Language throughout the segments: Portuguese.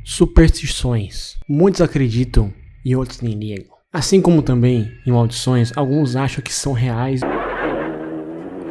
Superstições. Muitos acreditam e outros nem ligam. Assim como também em maldições, alguns acham que são reais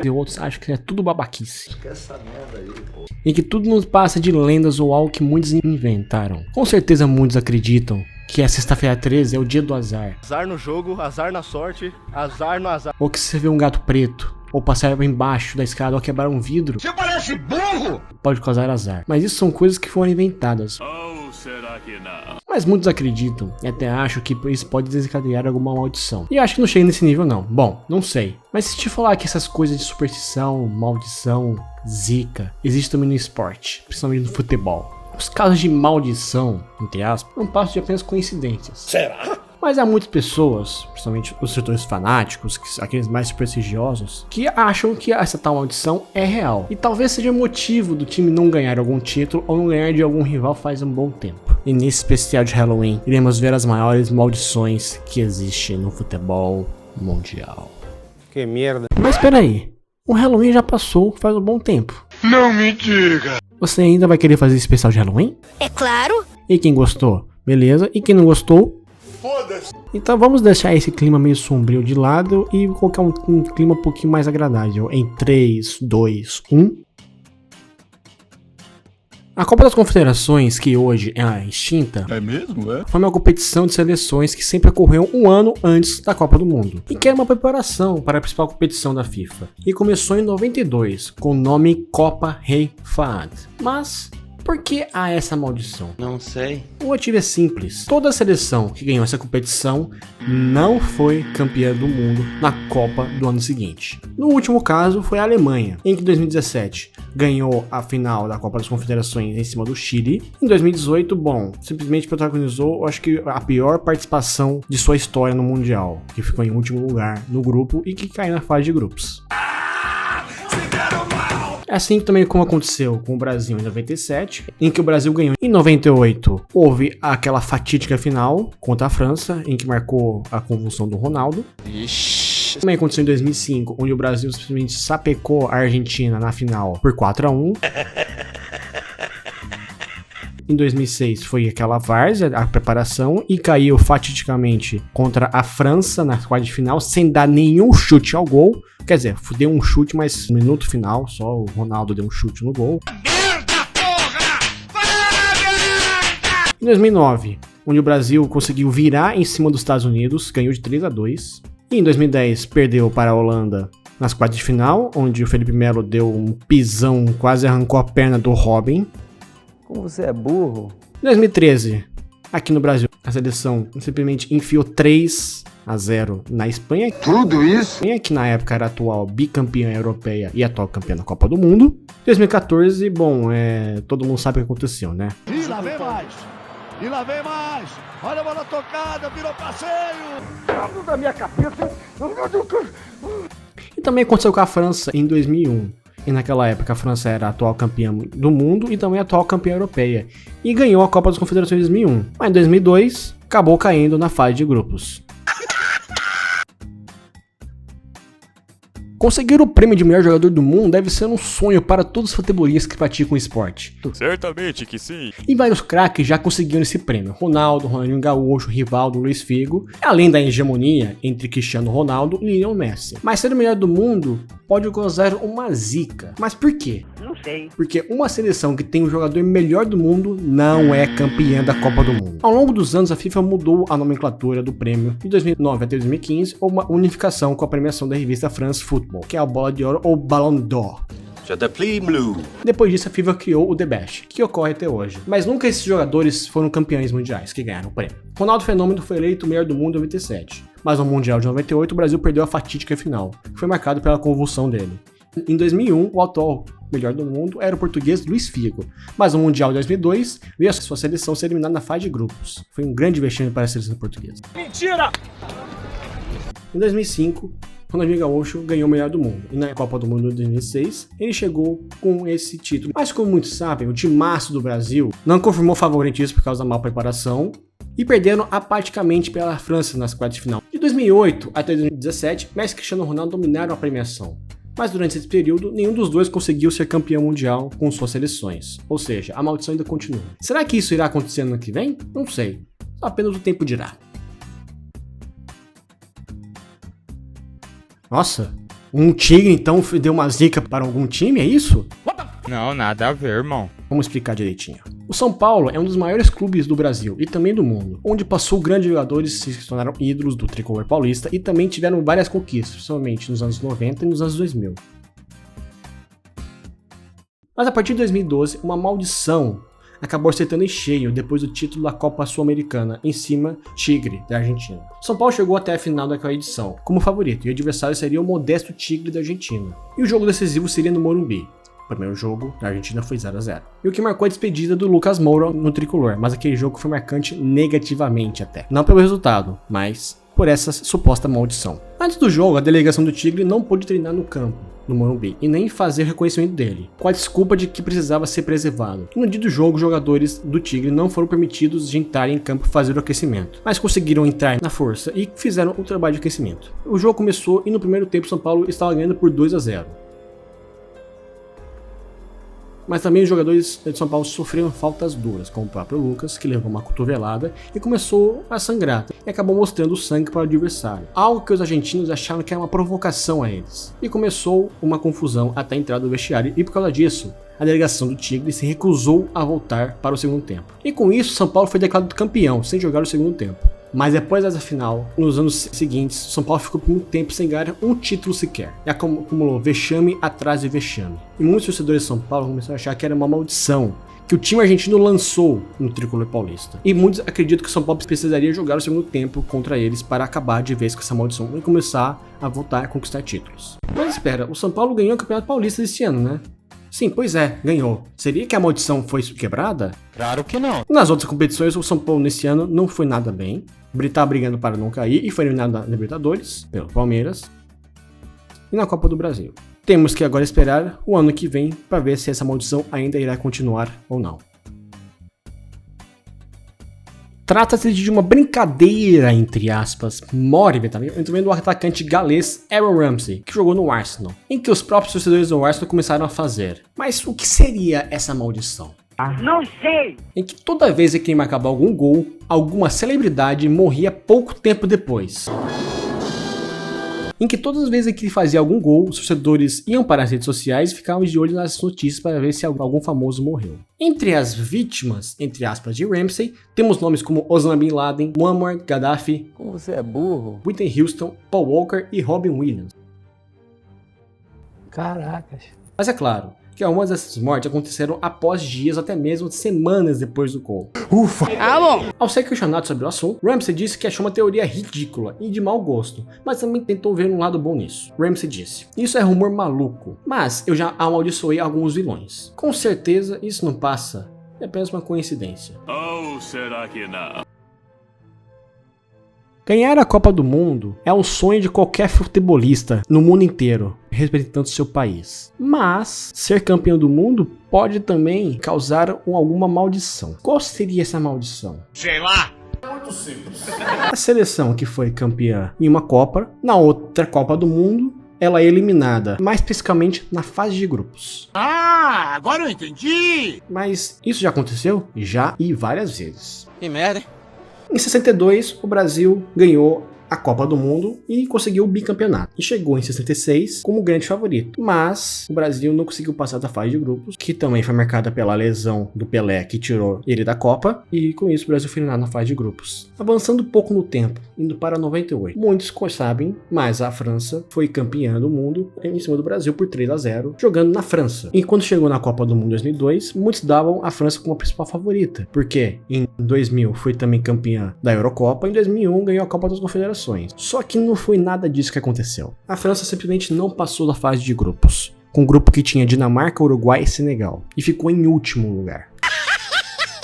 e outros acham que é tudo babaquice. Essa merda aí, pô. E que tudo nos passa de lendas ou algo que muitos inventaram. Com certeza muitos acreditam que a sexta-feira 13 é o dia do azar. Azar no jogo, azar na sorte, azar no azar. Ou que se você vê um gato preto, ou passar embaixo da escada, ou quebrar um vidro, Você parece burro! pode causar azar. Mas isso são coisas que foram inventadas. Ou será que não? Mas muitos acreditam e até acham que isso pode desencadear alguma maldição. E eu acho que não chega nesse nível não. Bom, não sei. Mas se te falar que essas coisas de superstição, maldição, zica, existem também no esporte, principalmente no futebol. Os casos de maldição, entre aspas, não passam de apenas coincidências. Será? Mas há muitas pessoas, principalmente os setores fanáticos, aqueles mais prestigiosos, que acham que essa tal maldição é real. E talvez seja motivo do time não ganhar algum título ou não ganhar de algum rival faz um bom tempo. E nesse especial de Halloween, iremos ver as maiores maldições que existem no futebol mundial. Que merda. Mas espera aí, o Halloween já passou faz um bom tempo. Não me diga! Você ainda vai querer fazer esse especial de Halloween? É claro. E quem gostou? Beleza. E quem não gostou? Foda-se! Então vamos deixar esse clima meio sombrio de lado e colocar um clima um pouquinho mais agradável. Em 3, 2, 1. A Copa das Confederações, que hoje é extinta, É mesmo, é? foi uma competição de seleções que sempre ocorreu um ano antes da Copa do Mundo, e que era uma preparação para a principal competição da FIFA. E começou em 92, com o nome Copa Rei Fahd. Mas por que há essa maldição? Não sei. O motivo é simples. Toda a seleção que ganhou essa competição não foi campeã do mundo na Copa do ano seguinte. No último caso foi a Alemanha, em que em 2017 ganhou a final da Copa das Confederações em cima do Chile. Em 2018, simplesmente protagonizou, eu acho que a pior participação de sua história no Mundial, que ficou em último lugar no grupo e que caiu na fase de grupos. Assim também como aconteceu com o Brasil em 97, em que o Brasil ganhou. Em 98, houve aquela fatídica final contra a França, em que marcou a convulsão do Ronaldo. Ixi. Também aconteceu em 2005, onde o Brasil simplesmente sapecou a Argentina na final por 4-1. Em 2006 foi aquela várzea, a preparação, e caiu fatidicamente contra a França na quarta de final, sem dar nenhum chute ao gol. Quer dizer, deu um chute, mas no minuto final, só o Ronaldo deu um chute no gol. Em 2009, onde o Brasil conseguiu virar em cima dos Estados Unidos, ganhou de 3-2. E em 2010, perdeu para a Holanda nas quartas de final, onde o Felipe Melo deu um pisão, quase arrancou a perna do Robin. Como você é burro? Em 2013, aqui no Brasil, a seleção simplesmente enfiou 3-0 na Espanha. Tudo isso? Que na época era a atual bicampeã europeia e atual campeã da Copa do Mundo. Em 2014, todo mundo sabe o que aconteceu, né? E lá vem mais! E lá vem mais! Olha a bola tocada, virou passeio! Da minha cabeça! E também aconteceu com a França em 2001. E naquela época a França era a atual campeã do mundo e também a atual campeã europeia. E ganhou a Copa das Confederações em 2001. Mas em 2002, acabou caindo na fase de grupos. Conseguir o prêmio de melhor jogador do mundo deve ser um sonho para todos os futebolistas que praticam o esporte. Certamente que sim. E vários craques já conseguiram esse prêmio. Ronaldo, Ronaldinho Gaúcho, Rivaldo, Luiz Figo, além da hegemonia entre Cristiano Ronaldo e Lionel Messi. Mas ser o melhor do mundo pode causar uma zica. Mas por quê? Não sei. Porque uma seleção que tem o jogador melhor do mundo não é campeã da Copa do Mundo. Ao longo dos anos, a FIFA mudou a nomenclatura do prêmio. De 2009 até 2015, houve uma unificação com a premiação da revista France Football, que é a Bola de Ouro ou Ballon d'Or. Depois disso, a FIFA criou o The Best, que ocorre até hoje. Mas nunca esses jogadores foram campeões mundiais que ganharam o prêmio. Ronaldo Fenômeno foi eleito o melhor do mundo em 97. Mas no Mundial de 98, o Brasil perdeu a fatídica final, que foi marcado pela convulsão dele. Em 2001, o atual melhor do mundo era o português Luiz Figo. Mas no Mundial de 2002, veio a sua seleção ser eliminada na fase de grupos. Foi um grande vexame para a seleção portuguesa. Mentira! Em 2005, Ronaldinho Gaúcho ganhou o melhor do mundo. E na Copa do Mundo de 2006, ele chegou com esse título. Mas como muitos sabem, o timaço do Brasil não confirmou favoritismo por causa da má preparação e perderam apaticamente pela França nas quartas de final. De 2008 até 2017, Messi e Cristiano Ronaldo dominaram a premiação. Mas durante esse período, nenhum dos dois conseguiu ser campeão mundial com suas seleções. Ou seja, a maldição ainda continua. Será que isso irá acontecer no ano que vem? Não sei. Só apenas o tempo dirá. Nossa, um tigre então deu uma zica para algum time, é isso? Não, nada a ver, irmão. Vamos explicar direitinho. O São Paulo é um dos maiores clubes do Brasil e também do mundo, onde passou grandes jogadores que se tornaram ídolos do tricolor paulista e também tiveram várias conquistas, principalmente nos anos 90 e nos anos 2000. Mas a partir de 2012, uma maldição acabou acertando em cheio depois do título da Copa Sul-Americana, em cima Tigre, da Argentina. São Paulo chegou até a final daquela edição como favorito e o adversário seria o modesto Tigre da Argentina. E o jogo decisivo seria no Morumbi. O primeiro jogo da Argentina foi 0-0. E o que marcou a despedida do Lucas Moura no tricolor, mas aquele jogo foi marcante negativamente até. Não pelo resultado, mas por essa suposta maldição. Antes do jogo, a delegação do Tigre não pôde treinar no campo, no Morumbi, e nem fazer reconhecimento dele, com a desculpa de que precisava ser preservado. E no dia do jogo, os jogadores do Tigre não foram permitidos de entrar em campo e fazer o aquecimento, mas conseguiram entrar na força e fizeram o trabalho de aquecimento. O jogo começou e no primeiro tempo São Paulo estava ganhando por 2-0. Mas também os jogadores de São Paulo sofreram faltas duras, como o próprio Lucas, que levou uma cotovelada e começou a sangrar, e acabou mostrando o sangue para o adversário, algo que os argentinos acharam que era uma provocação a eles. E começou uma confusão até a entrada do vestiário, e por causa disso, a delegação do Tigre se recusou a voltar para o segundo tempo. E com isso, São Paulo foi declarado campeão, sem jogar o segundo tempo. Mas depois dessa final, nos anos seguintes, São Paulo ficou por muito tempo sem ganhar um título sequer. E acumulou vexame atrás de vexame. E muitos torcedores de São Paulo começaram a achar que era uma maldição que o time argentino lançou no tricolor paulista. E muitos acreditam que o São Paulo precisaria jogar o segundo tempo contra eles para acabar de vez com essa maldição e começar a voltar a conquistar títulos. Mas espera, o São Paulo ganhou o Campeonato Paulista deste ano, né? Sim, pois é, ganhou. Seria que a maldição foi quebrada? Claro que não. Nas outras competições, o São Paulo nesse ano não foi nada bem. Estava brigando para não cair e foi eliminado na Libertadores, pelo Palmeiras, e na Copa do Brasil. Temos que agora esperar o ano que vem para ver se essa maldição ainda irá continuar ou não. Trata-se de uma brincadeira, entre aspas, mora inventada entre o atacante galês Aaron Ramsey, que jogou no Arsenal, em que os próprios torcedores do Arsenal começaram a fazer. Mas o que seria essa maldição? Não sei! Em que toda vez que ele marcava algum gol, alguma celebridade morria pouco tempo depois. Em que todas as vezes que ele fazia algum gol, os torcedores iam para as redes sociais e ficavam de olho nas notícias para ver se algum famoso morreu. Entre as vítimas, entre aspas, de Ramsey, temos nomes como Osama Bin Laden, Muammar Gaddafi, Como você é burro? Whitney Houston, Paul Walker e Robin Williams. Caracas. Mas é claro que algumas dessas mortes aconteceram após dias, até mesmo semanas depois do gol. Ufa! Ah, bom! Ao ser questionado sobre o assunto, Ramsey disse que achou uma teoria ridícula e de mau gosto, mas também tentou ver um lado bom nisso. Ramsey disse: "Isso é rumor maluco, mas eu já amaldiçoei alguns vilões. Com certeza isso não passa, é apenas uma coincidência." Ou será que não? Ganhar a Copa do Mundo é um sonho de qualquer futebolista no mundo inteiro, representando seu país. Mas ser campeão do mundo pode também causar alguma maldição. Qual seria essa maldição? Sei lá. A seleção que foi campeã em uma Copa, na outra Copa do Mundo, ela é eliminada, mais especificamente na fase de grupos. Ah, agora eu entendi. Mas isso já aconteceu? Já, e várias vezes. Que merda, hein? Em 62, o Brasil ganhou a Copa do Mundo e conseguiu o bicampeonato. E chegou em 66 como grande favorito. Mas o Brasil não conseguiu passar da fase de grupos, que também foi marcada pela lesão do Pelé, que tirou ele da Copa. E com isso o Brasil foi eliminado na fase de grupos. Avançando um pouco no tempo, indo para 98. Muitos sabem, mas a França foi campeã do mundo em cima do Brasil por 3-0, jogando na França. E quando chegou na Copa do Mundo 2002, muitos davam a França como a principal favorita. Porque em 2000 foi também campeã da Eurocopa, e em 2001 ganhou a Copa das Confederações. Só que não foi nada disso que aconteceu. A França simplesmente não passou da fase de grupos, com um grupo que tinha Dinamarca, Uruguai e Senegal, e ficou em último lugar.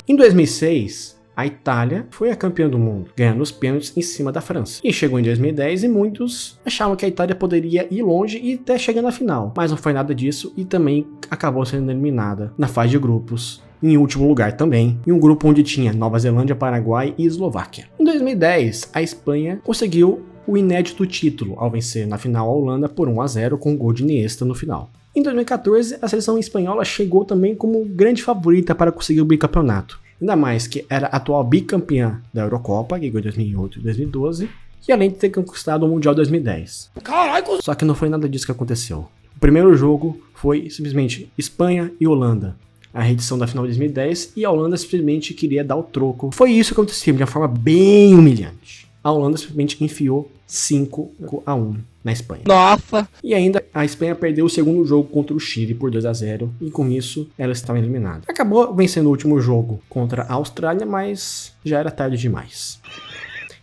Em 2006, a Itália foi a campeã do mundo, ganhando os pênaltis em cima da França. E chegou em 2010 e muitos achavam que a Itália poderia ir longe e até chegar na final, mas não foi nada disso e também acabou sendo eliminada na fase de grupos. Em último lugar também, em um grupo onde tinha Nova Zelândia, Paraguai e Eslováquia. Em 2010, a Espanha conseguiu o inédito título, ao vencer na final a Holanda por 1-0 com um gol de Iniesta no final. Em 2014, a seleção espanhola chegou também como grande favorita para conseguir o bicampeonato, ainda mais que era a atual bicampeã da Eurocopa, que ganhou em 2008 e 2012, e além de ter conquistado o Mundial 2010. Caraca! Só que não foi nada disso que aconteceu. O primeiro jogo foi simplesmente Espanha e Holanda, a reedição da final de 2010, e a Holanda simplesmente queria dar o troco. Foi isso que aconteceu, de uma forma bem humilhante. A Holanda simplesmente enfiou 5-1 na Espanha. Nossa! E ainda a Espanha perdeu o segundo jogo contra o Chile por 2-0 e com isso ela estava eliminada. Acabou vencendo o último jogo contra a Austrália, mas já era tarde demais.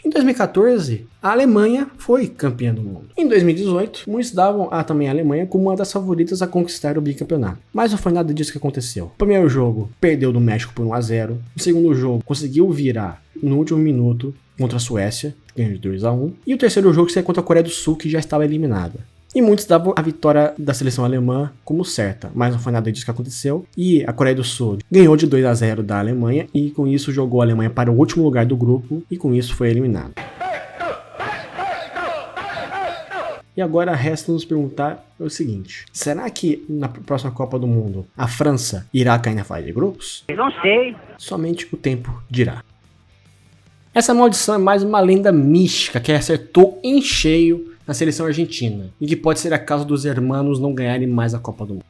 Em 2014, a Alemanha foi campeã do mundo. Em 2018, muitos davam também a Alemanha como uma das favoritas a conquistar o bicampeonato. Mas não foi nada disso que aconteceu. O primeiro jogo perdeu do México por 1-0. O segundo jogo conseguiu virar no último minuto contra a Suécia, ganhou de 2-1. E o terceiro jogo seria contra a Coreia do Sul, que já estava eliminada. E muitos davam a vitória da seleção alemã como certa, mas não foi nada disso que aconteceu. E a Coreia do Sul ganhou de 2-0 da Alemanha e com isso jogou a Alemanha para o último lugar do grupo e com isso foi eliminado. E agora resta nos perguntar o seguinte: será que na próxima Copa do Mundo a França irá cair na fase de grupos? Não sei. Somente o tempo dirá. Essa maldição é mais uma lenda mística que acertou em cheio na seleção argentina, e que pode ser a causa dos hermanos não ganharem mais a Copa do Mundo.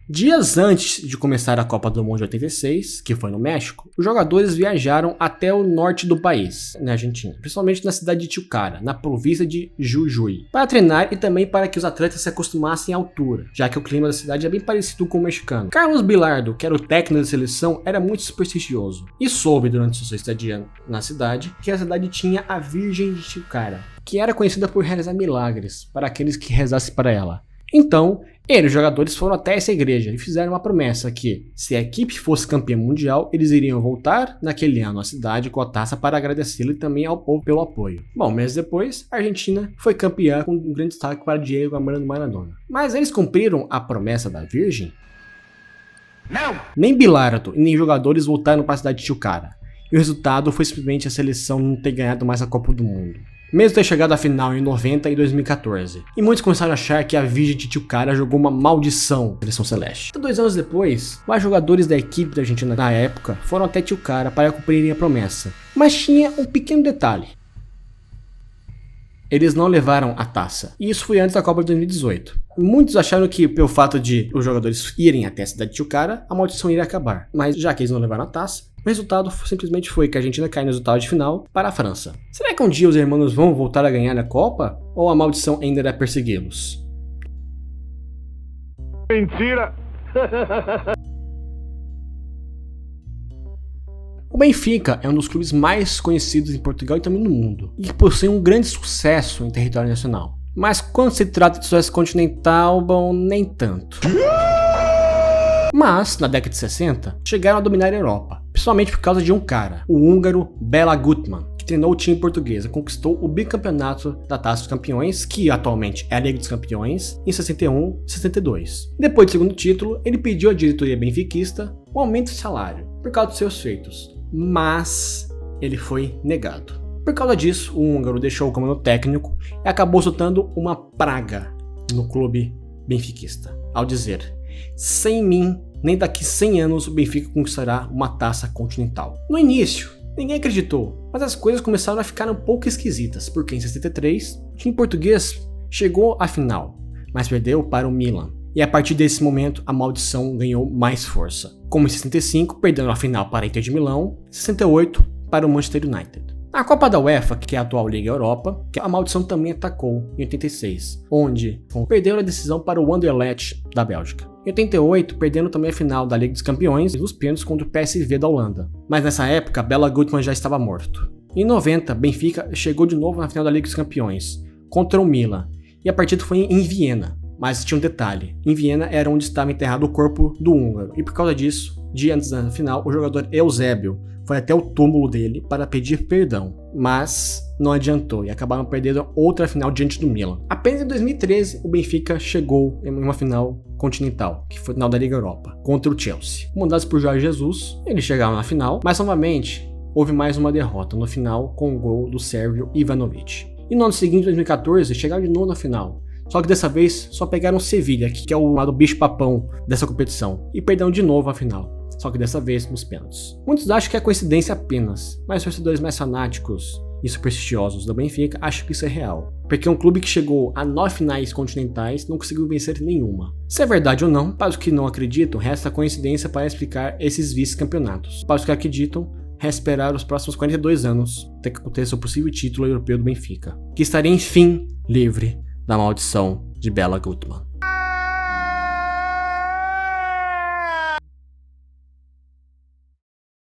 Dias antes de começar a Copa do Mundo de 86, que foi no México, os jogadores viajaram até o norte do país, na Argentina, principalmente na cidade de Tilcara, na província de Jujuy, para treinar e também para que os atletas se acostumassem à altura, já que o clima da cidade é bem parecido com o mexicano. Carlos Bilardo, que era o técnico da seleção, era muito supersticioso e soube durante sua estadia na cidade que a cidade tinha a Virgem de Tilcara, que era conhecida por realizar milagres para aqueles que rezassem para ela. Então, ele e os jogadores foram até essa igreja e fizeram uma promessa que, se a equipe fosse campeã mundial, eles iriam voltar naquele ano à cidade com a taça para agradecê-lo e também ao povo pelo apoio. Bom, meses depois, a Argentina foi campeã com um grande destaque para Diego Armando Maradona. Mas eles cumpriram a promessa da Virgem? Não! Nem Bilardo e nem jogadores voltaram para a cidade de Tilcara. E o resultado foi simplesmente a seleção não ter ganhado mais a Copa do Mundo, mesmo ter chegado à final em 90 e 2014. E muitos começaram a achar que a Virgem de Tilcara jogou uma maldição na seleção celeste. Então, 2 anos depois, mais jogadores da equipe da Argentina na época foram até Tilcara para cumprirem a promessa. Mas tinha um pequeno detalhe: eles não levaram a taça. E isso foi antes da Copa de 2018. Muitos acharam que, pelo fato de os jogadores irem até a cidade de Tilcara, a maldição iria acabar. Mas já que eles não levaram a taça, o resultado simplesmente foi que a Argentina caiu no resultado de final para a França. Será que um dia os irmãos vão voltar a ganhar a Copa? Ou a maldição ainda irá persegui-los? Mentira! O Benfica é um dos clubes mais conhecidos em Portugal e também no mundo, e que possui um grande sucesso em território nacional. Mas quando se trata de sucesso continental, bom, nem tanto. Mas, na década de 60, chegaram a dominar a Europa, principalmente por causa de um cara, o húngaro Bela Gutmann, que treinou o time português e conquistou o bicampeonato da Taça dos Campeões, que atualmente é a Liga dos Campeões, em 61 e 62. Depois do segundo título, ele pediu à diretoria benfiquista um aumento de salário, por causa dos seus feitos, mas ele foi negado. Por causa disso, o húngaro deixou o comando técnico e acabou soltando uma praga no clube benfiquista, ao dizer: sem mim, nem daqui 100 anos o Benfica conquistará uma taça continental. No início, ninguém acreditou, mas as coisas começaram a ficar um pouco esquisitas, porque em 63, o time português chegou à final, mas perdeu para o Milan. E a partir desse momento, a maldição ganhou mais força, como em 65, perdendo a final para a Inter de Milão, em 68 para o Manchester United. Na Copa da UEFA, que é a atual Liga Europa, a maldição também atacou em 86, onde perderam a decisão para o Anderlecht da Bélgica. Em 88, perdendo também a final da Liga dos Campeões e dos pênaltis contra o PSV da Holanda. Mas nessa época, Bela Gutmann já estava morto. Em 90, Benfica chegou de novo na final da Liga dos Campeões, contra o Milan, e a partida foi em Viena. Mas tinha um detalhe: em Viena era onde estava enterrado o corpo do húngaro, e por causa disso, dia antes da final, o jogador Eusébio foi até o túmulo dele para pedir perdão, mas não adiantou e acabaram perdendo outra final diante do Milan. Apenas em 2013, o Benfica chegou em uma final continental, que foi a final da Liga Europa, contra o Chelsea. Comandados por Jorge Jesus, eles chegaram na final, mas novamente houve mais uma derrota no final com o gol do sérvio Ivanovic. E no ano seguinte, 2014, chegaram de novo na final. Só que dessa vez só pegaram Sevilha, que é o lado bicho-papão dessa competição, e perderam de novo a final. Só que dessa vez nos pênaltis. Muitos acham que é coincidência apenas, mas os torcedores mais fanáticos e supersticiosos do Benfica acham que isso é real. Porque um clube que chegou a 9 finais continentais não conseguiu vencer nenhuma. Se é verdade ou não, para os que não acreditam, resta a coincidência para explicar esses vice-campeonatos. Para os que acreditam, resta esperar os próximos 42 anos até que aconteça o possível título europeu do Benfica, que estaria enfim livre da maldição de Bela Gutmann.